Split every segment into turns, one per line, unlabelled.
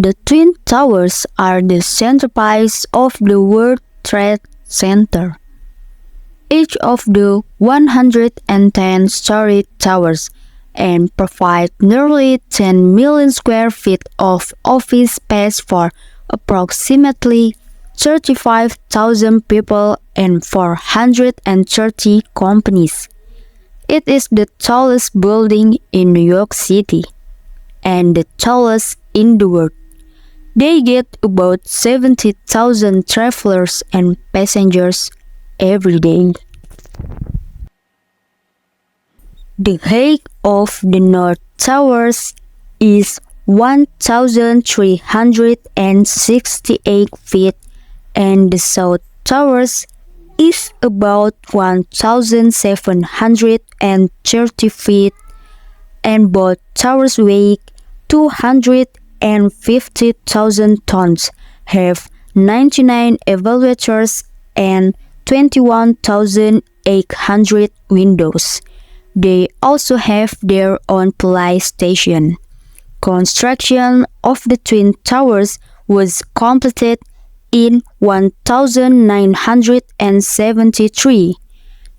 The Twin Towers are the centerpiece of the World Trade Center. Each of the 110-story towers and provide nearly 10 million square feet of office space for approximately 35,000 people and 430 companies. It is the tallest building in New York City and the tallest in the world. They get about 70,000 travelers and passengers every day. The height of the North Towers is 1,368 feet and the South Towers is about 1,730 feet, and both towers weigh 250,000 tons, have 99 elevators and 21,800 windows. They also have their own police station. Construction of the Twin Towers was completed in 1973.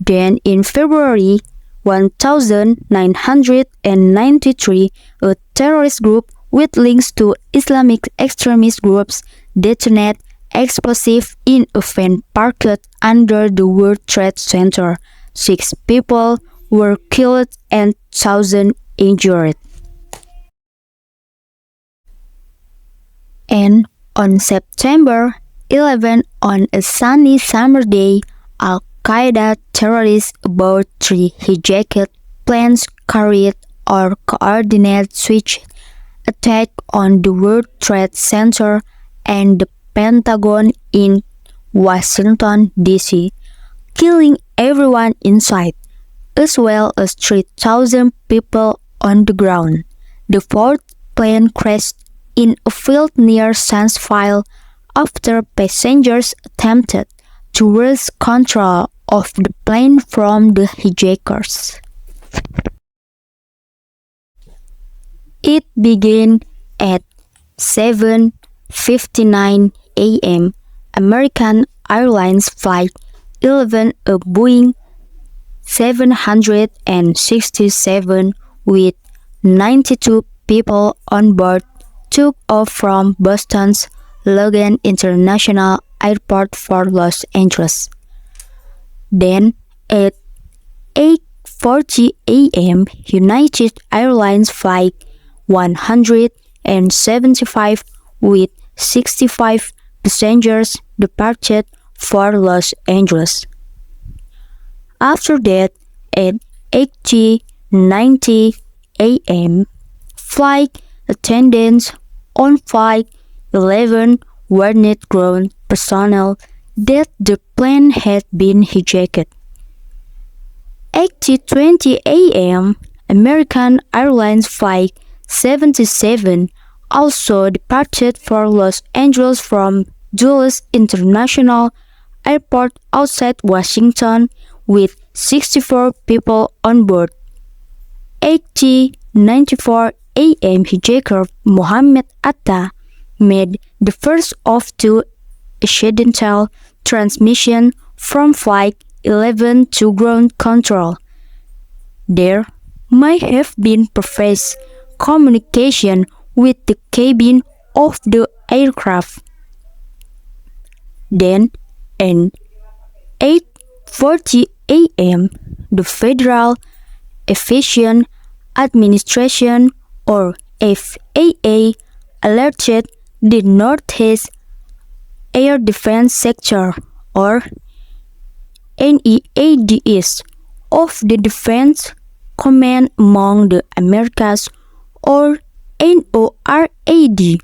Then in February 1993, a terrorist group with links to Islamic extremist groups detonated explosives in a van parked under the World Trade Center. 6 people were killed and thousands injured. And on September 11, on a sunny summer day, al-Qaeda terrorists aboard 3 hijacked planes carried or coordinated switch attack on the World Trade Center and the Pentagon in Washington, D.C., killing everyone inside, as well as 3,000 people on the ground. The 4th plane crashed in a field near Sandsville after passengers attempted to wrest control of the plane from the hijackers. It began at 7:59 a.m. American Airlines Flight 11, a Boeing 767 with 92 people on board, took off from Boston's Logan International Airport for Los Angeles. Then, at 8:40 a.m., United Airlines Flight 175 with 65 passengers departed for Los Angeles. After that, at 8:90 a.m., flight attendants on Flight 11 warned ground personnel that the plane had been hijacked. 8:20 a.m., American Airlines Flight 77 also departed for Los Angeles from Dulles International Airport outside Washington with 64 people on board. 8:94 a.m. hijacker Mohammed Atta made the first of 2 accidental transmissions from Flight 11 to ground control. There might have been previous communication with the cabin of the aircraft. Then, at 8:40 a.m., the Federal Aviation Administration, or FAA, alerted the Northeast Air Defense Sector, or NEADS, of the Defense Command among the Americas, or NORAD,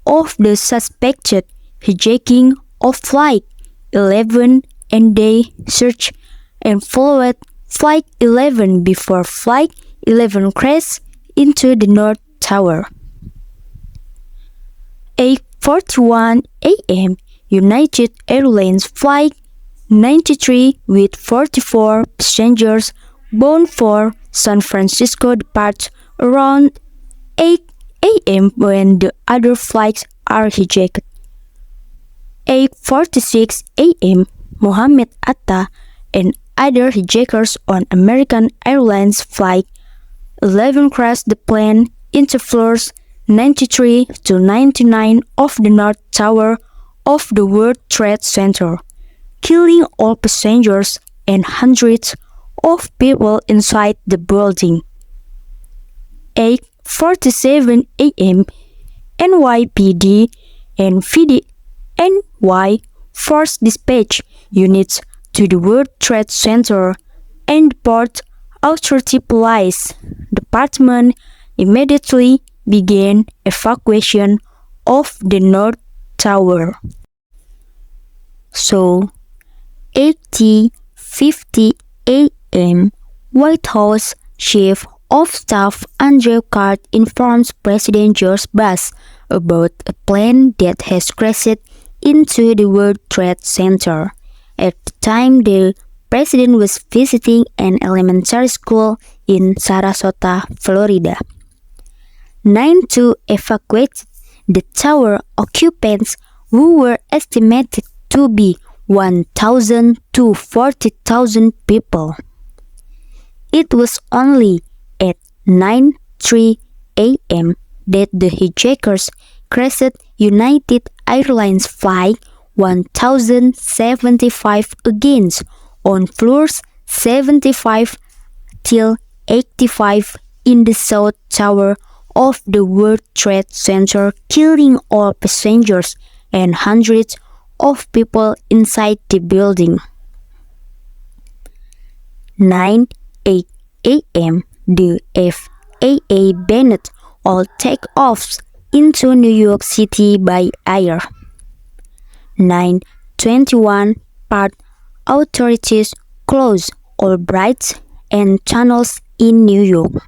of the suspected hijacking of Flight 11, and they searched and followed Flight 11 before Flight 11 crashed into the North Tower. 8:41 a.m. United Airlines Flight 93 with 44 passengers bound for San Francisco departed around a.m. when the other flights are hijacked. 8:46 a.m. Mohammed Atta and other hijackers on American Airlines Flight 11 crashed the plane into floors 93 to 99 of the North Tower of the World Trade Center, killing all passengers and hundreds of people inside the building. 8:47 a.m. NYPD and VDNY force dispatch units to the World Trade Center, and the Port Authority Police Department immediately began evacuation of the North Tower. So, 8:50 a.m., White House Chief of Staff Andrew Card informs President George Bush about a plane that has crashed into the World Trade Center. At the time, the president was visiting an elementary school in Sarasota, Florida. 9 to evacuate the tower occupants, who were estimated to be 1,000 to 40,000 people. It was only at 9:03 a.m. that the hijackers crashed United Airlines Flight 1075 against on floors 75 till 85 in the South Tower of the World Trade Center, killing all passengers and hundreds of people inside the building. 9:08 a.m. The FAA banned all takeoffs into New York City by air. 9:21 Port authorities closed all bridges and tunnels in New York.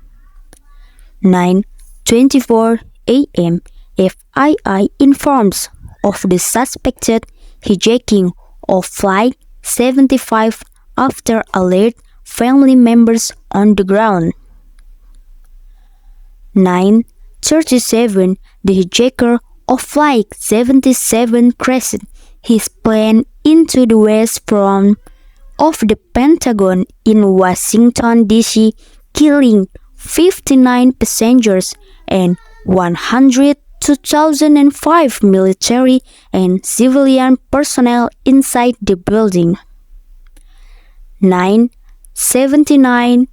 9:24 a.m. FII informs of the suspected hijacking of Flight 75 after alert family members on the ground. 9:37 The hijacker of Flight 77 crashed his plane into the west front of the Pentagon in Washington, D.C., killing 59 passengers and 102,005 military and civilian personnel inside the building. 9:79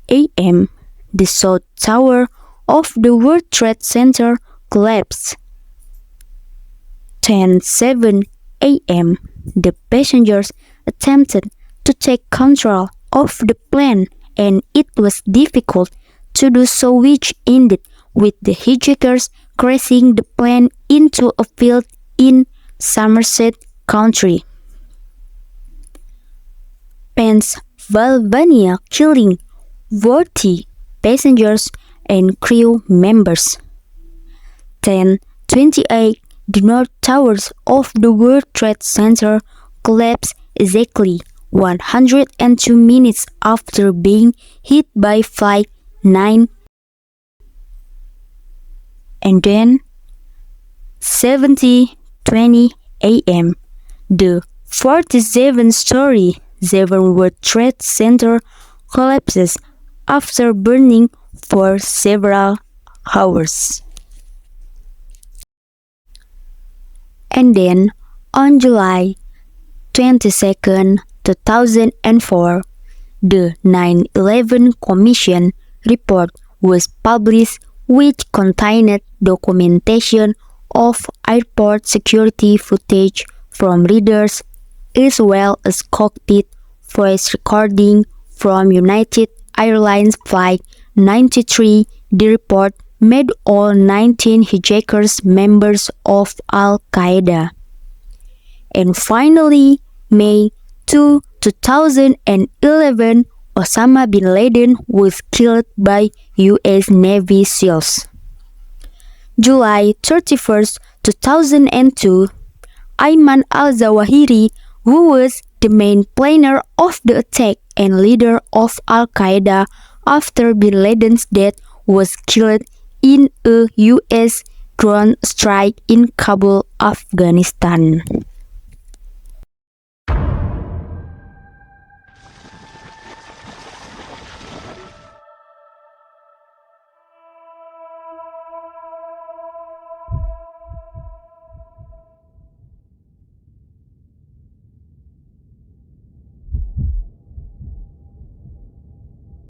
a.m. The South Tower of the World Trade Center collapsed. 10:07 a.m. The passengers attempted to take control of the plane, and it was difficult to do so, which ended with the hijackers crashing the plane into a field in Somerset County, Pennsylvania, killing 40 passengers and crew members. 10:28 The North Towers of the World Trade Center collapsed exactly 102 minutes after being hit by Flight 9. And then 7:20 a.m. The 47-story 7 World Trade Center collapses after burning for several hours. And then, on July 22, 2004, the 9/11 Commission report was published, which contained documentation of airport security footage from readers, as well as cockpit voice recording from United Airlines Flight 93. The report made all 19 hijackers members of al-Qaeda. And finally, May 2, 2011, Osama bin Laden was killed by U.S. Navy SEALs. July 31, 2002, Ayman al-Zawahiri, who was the main planner of the attack and leader of al-Qaeda after bin Laden's death, was killed in a US drone strike in Kabul, Afghanistan.